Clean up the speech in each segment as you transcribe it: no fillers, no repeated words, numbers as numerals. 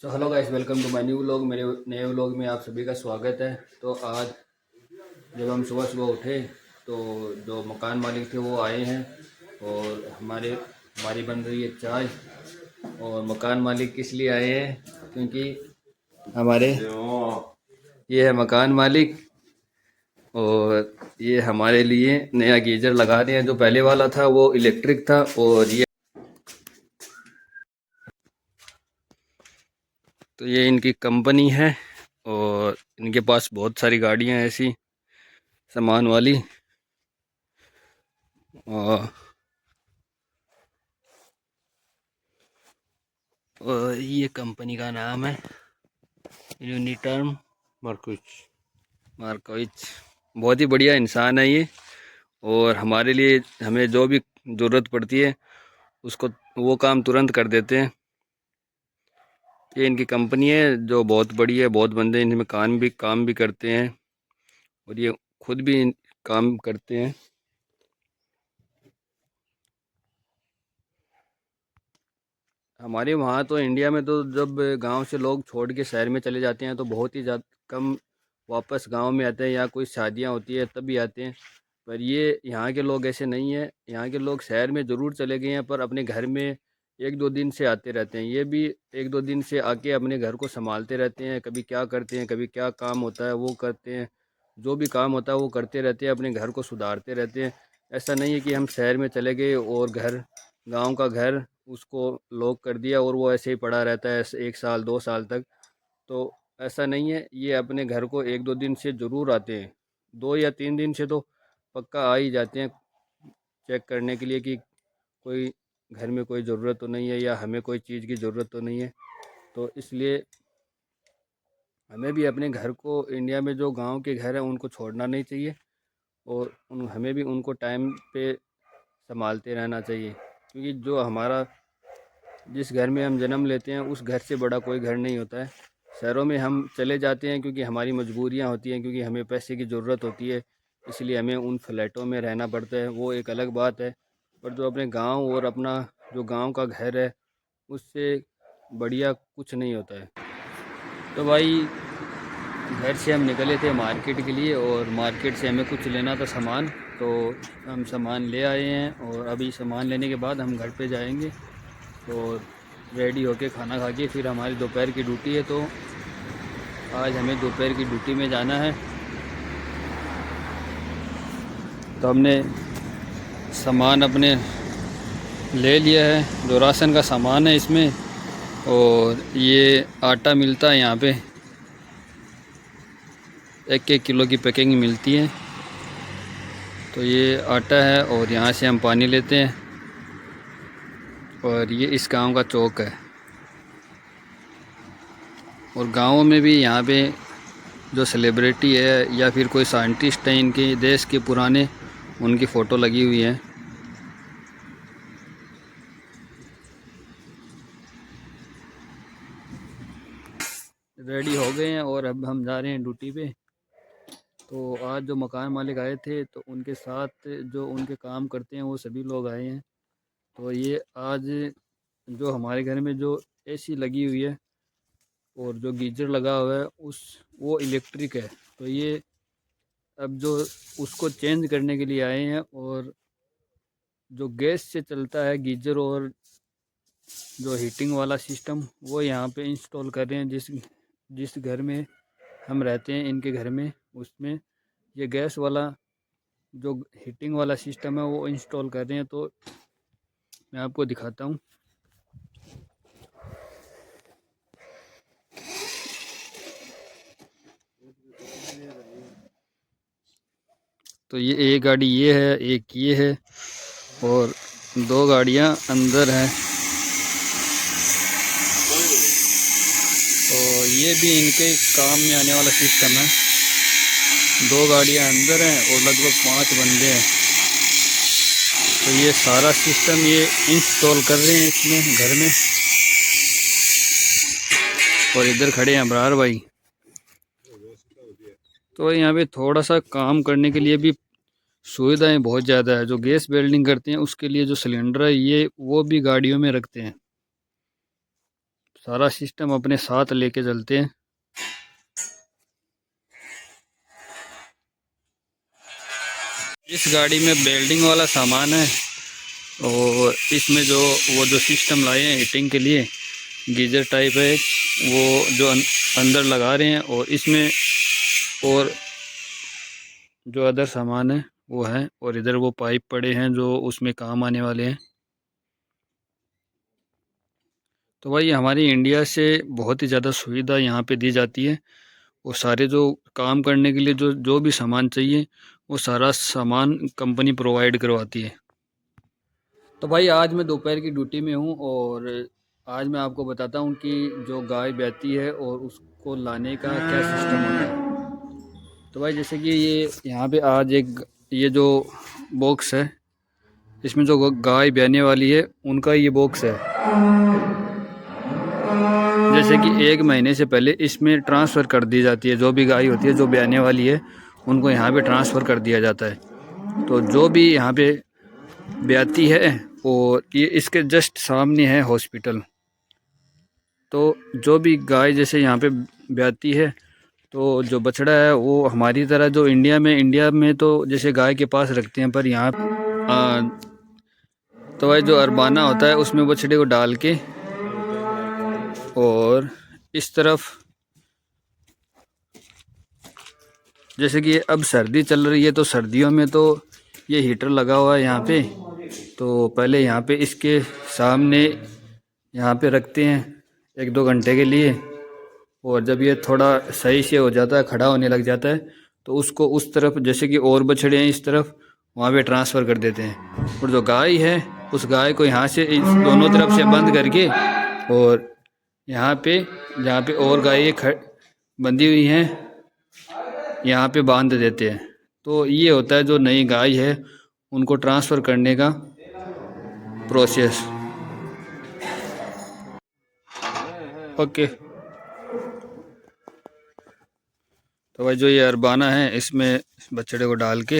So hello guys, welcome to my new vlog. मेरे नए vlog में आप सभी का स्वागत है। तो आज जब हम सुबह सुबह उठे तो जो मकान मालिक थे वो आए हैं और हमारी बन रही है चाय। और मकान मालिक किस लिए आए हैं? क्योंकि हमारे ये है मकान मालिक और ये हमारे लिए नया गीज़र लगा रहे हैं। जो पहले वाला था वो इलेक्ट्रिक था और ये इनकी कंपनी है और इनके पास बहुत सारी गाड़ियां हैं ऐसी सामान वाली। और ये कंपनी का नाम है यूनिटर्म मार्कोविच। बहुत ही बढ़िया इंसान है ये और हमारे लिए हमें जो भी ज़रूरत पड़ती है उसको वो काम तुरंत कर देते हैं। ये इनकी कंपनी है जो बहुत बड़ी है, बहुत बंदे इनमें काम भी करते हैं और ये खुद भी काम करते हैं। हमारे वहाँ तो इंडिया में तो जब गांव से लोग छोड़ के शहर में चले जाते हैं तो बहुत ही ज़्यादा कम वापस गांव में आते हैं, या कोई शादियाँ होती है तभी आते हैं। पर ये यहाँ के लोग ऐसे नहीं हैं। यहाँ के लोग शहर में ज़रूर चले गए हैं पर अपने घर में एक दो दिन से आते रहते हैं। ये भी एक दो दिन से आके अपने घर को संभालते रहते हैं। कभी क्या करते हैं, कभी क्या काम होता है वो करते हैं। जो भी काम होता है वो करते रहते हैं, अपने घर को सुधारते रहते हैं। ऐसा नहीं है कि हम शहर में चले गए और गांव का घर उसको लॉक कर दिया और वो ऐसे ही पड़ा रहता है एक साल दो साल तक। तो ऐसा नहीं है, ये अपने घर को एक दो दिन से ज़रूर आते हैं। 2 या 3 दिन से तो पक्का आ ही जाते हैं चेक करने के लिए कि कोई घर में कोई ज़रूरत तो नहीं है या हमें कोई चीज़ की ज़रूरत तो नहीं है। तो इसलिए हमें भी अपने घर को, इंडिया में जो गांव के घर हैं उनको छोड़ना नहीं चाहिए और हमें भी उनको टाइम पे संभालते रहना चाहिए। क्योंकि जो हमारा जिस घर में हम जन्म लेते हैं उस घर से बड़ा कोई घर नहीं होता है। शहरों में हम चले जाते हैं क्योंकि हमारी मजबूरियां होती हैं, क्योंकि हमें पैसे की ज़रूरत होती है, इसलिए हमें उन फ्लैटों में रहना पड़ता है, वो एक अलग बात है। पर जो अपने गांव और अपना जो गांव का घर है उससे बढ़िया कुछ नहीं होता है। तो भाई, घर से हम निकले थे मार्केट के लिए और मार्केट से हमें कुछ लेना था सामान। तो हम सामान ले आए हैं और अभी सामान लेने के बाद हम घर पे जाएंगे और रेडी होके खाना खा के फिर हमारी दोपहर की ड्यूटी है। तो आज हमें दोपहर की ड्यूटी में जाना है। तो हमने सामान अपने ले लिया है, जो राशन का सामान है इसमें। और ये आटा मिलता है यहाँ पे, 1-1 किलो की पैकिंग मिलती है। तो ये आटा है और यहाँ से हम पानी लेते हैं और ये इस गांव का चौक है। और गाँव में भी यहाँ पे जो सेलिब्रिटी है या फिर कोई साइंटिस्ट है इनके देश के पुराने, उनकी फ़ोटो लगी हुई है। रेडी हो गए हैं और अब हम जा रहे हैं ड्यूटी पे। तो आज जो मकान मालिक आए थे तो उनके साथ जो उनके काम करते हैं वो सभी लोग आए हैं। तो ये आज जो हमारे घर में जो एसी लगी हुई है और जो गीजर लगा हुआ है वो इलेक्ट्रिक है। तो ये अब जो उसको चेंज करने के लिए आए हैं। और जो गैस से चलता है गीजर और जो हीटिंग वाला सिस्टम वो यहाँ पे इंस्टॉल कर रहे हैं। जिस जिस घर में हम रहते हैं इनके घर में, उसमें ये गैस वाला जो हीटिंग वाला सिस्टम है वो इंस्टॉल कर रहे हैं। तो मैं आपको दिखाता हूँ। तो ये एक गाड़ी ये है, एक ये है और दो गाड़ियाँ अंदर हैं। तो ये भी इनके काम में आने वाला सिस्टम है। दो गाड़ियाँ अंदर हैं और लगभग 5 बंदे हैं। तो ये सारा सिस्टम ये इंस्टॉल कर रहे हैं इसमें घर में। और इधर खड़े हैं अबरार भाई। तो यहाँ पे थोड़ा सा काम करने के लिए भी सुविधाएं बहुत ज़्यादा है। जो गैस वेल्डिंग करते हैं उसके लिए जो सिलेंडर है ये वो भी गाड़ियों में रखते हैं। सारा सिस्टम अपने साथ लेके चलते हैं। इस गाड़ी में वेल्डिंग वाला सामान है और इसमें जो वो जो सिस्टम लाए हैं हीटिंग के लिए, गीज़र टाइप है वो जो अंदर लगा रहे हैं, और इसमें और जो अदर सामान है वो है, और इधर वो पाइप पड़े हैं जो उसमें काम आने वाले हैं। तो भाई हमारी इंडिया से बहुत ही ज़्यादा सुविधा यहाँ पे दी जाती है, और सारे जो काम करने के लिए जो जो भी सामान चाहिए वो सारा सामान कंपनी प्रोवाइड करवाती है। तो भाई आज मैं दोपहर की ड्यूटी में हूँ, और आज मैं आपको बताता हूँ कि जो गाय ब्याती है और उसको लाने का क्या सिस्टम होता है। तो भाई जैसे कि ये यहाँ पे आज एक ये जो बॉक्स है, इसमें जो गाय ब्याने वाली है उनका ये बॉक्स है। जैसे कि 1 महीने से पहले इसमें ट्रांसफ़र कर दी जाती है, जो भी गाय होती है जो ब्याने वाली है उनको यहाँ पे ट्रांसफ़र कर दिया जाता है। तो जो भी यहाँ पे ब्याती है, और ये इसके जस्ट सामने है हॉस्पिटल। तो जो भी गाय जैसे यहाँ पे ब्याती है, तो जो बछड़ा है वो हमारी तरह जो इंडिया में तो जैसे गाय के पास रखते हैं, पर यहाँ तो भाई जो अरबाना होता है उसमें बछड़े को डाल के, और इस तरफ जैसे कि अब सर्दी चल रही है तो सर्दियों में तो ये हीटर लगा हुआ है यहाँ पे, तो पहले यहाँ पे इसके सामने यहाँ पे रखते हैं 1-2 घंटे के लिए, और जब ये थोड़ा सही से हो जाता है, खड़ा होने लग जाता है, तो उसको उस तरफ जैसे कि और बछड़े हैं इस तरफ वहाँ पे ट्रांसफ़र कर देते हैं। और जो गाय है उस गाय को यहाँ से इस दोनों तरफ से बंद करके, और यहाँ पे जहाँ पे और गायें बंधी हुई हैं यहाँ पे बांध देते हैं। तो ये होता है जो नई गाय है उनको ट्रांसफ़र करने का प्रोसेस। ओके। तो भाई जो ये अरबाना है इसमें बछड़े को डाल के,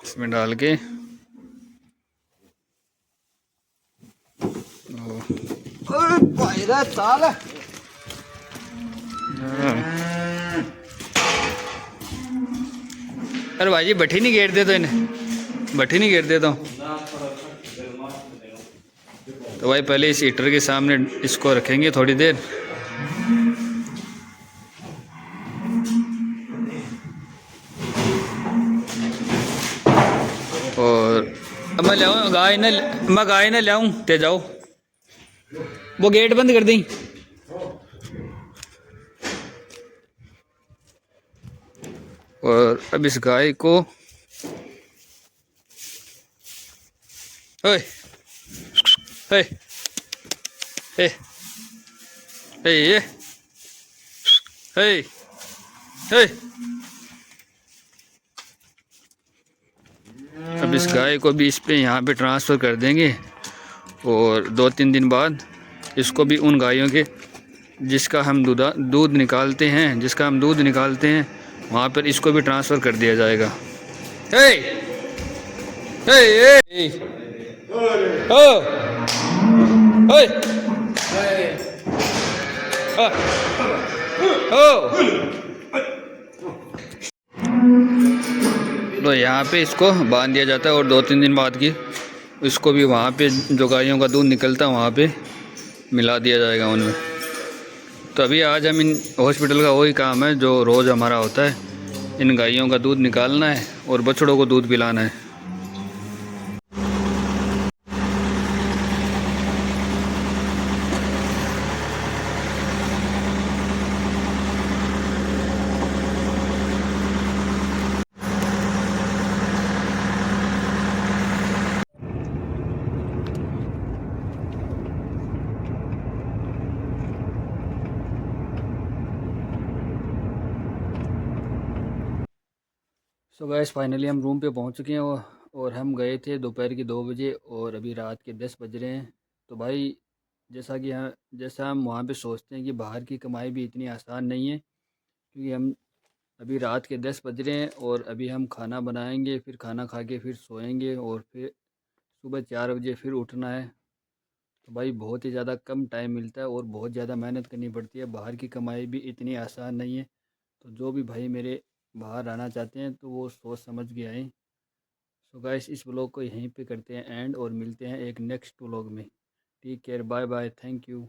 इसमें डाल के अरे भाई जी भट्टी नहीं घेर दे तो इन्हें, भट्टी नहीं घेर देता हूँ। तो भाई पहले इस हीटर के सामने इसको रखेंगे थोड़ी देर, और अब मैं लाऊँ गाय ना, मैं गाय ना लाऊँ ते जाओ, वो गेट बंद कर दी। और अब इस गाय को ओए हे हे हे ये हे हे अब इस गाय को भी इस पे यहाँ पे ट्रांसफ़र कर देंगे, और 2-3 दिन बाद इसको भी उन गायों के जिसका हम दूध निकालते हैं वहाँ पर इसको भी ट्रांसफ़र कर दिया जाएगा। हे हे हे ओ ओए ओ, तो यहाँ पे इसको बांध दिया जाता है, और 2-3 दिन बाद की इसको भी वहाँ पे जो गायों का दूध निकलता है वहाँ पे मिला दिया जाएगा उनमें। तो अभी आज हम इन हॉस्पिटल का वही काम है जो रोज़ हमारा होता है, इन गायों का दूध निकालना है और बछड़ों को दूध पिलाना है। सो गैस फाइनली हम रूम पे पहुंच चुके हैं, और हम गए थे दोपहर के 2 बजे और अभी रात के 10 बज रहे हैं। तो भाई जैसा हम वहाँ पे सोचते हैं कि बाहर की कमाई भी इतनी आसान नहीं है, क्योंकि हम अभी रात के 10 बज रहे हैं और अभी हम खाना बनाएंगे, फिर खाना खा के फिर सोएंगे और फिर सुबह 4 बजे फिर उठना है। तो भाई बहुत ही ज़्यादा कम टाइम मिलता है और बहुत ज़्यादा मेहनत करनी पड़ती है। बाहर की कमाई भी इतनी आसान नहीं है। तो जो भी भाई मेरे बाहर आना चाहते हैं तो वो सोच समझ के आएँ। सो गाइस, इस व्लॉग को यहीं पे करते हैं एंड और मिलते हैं एक नेक्स्ट व्लॉग में। Take care, bye bye, thank you.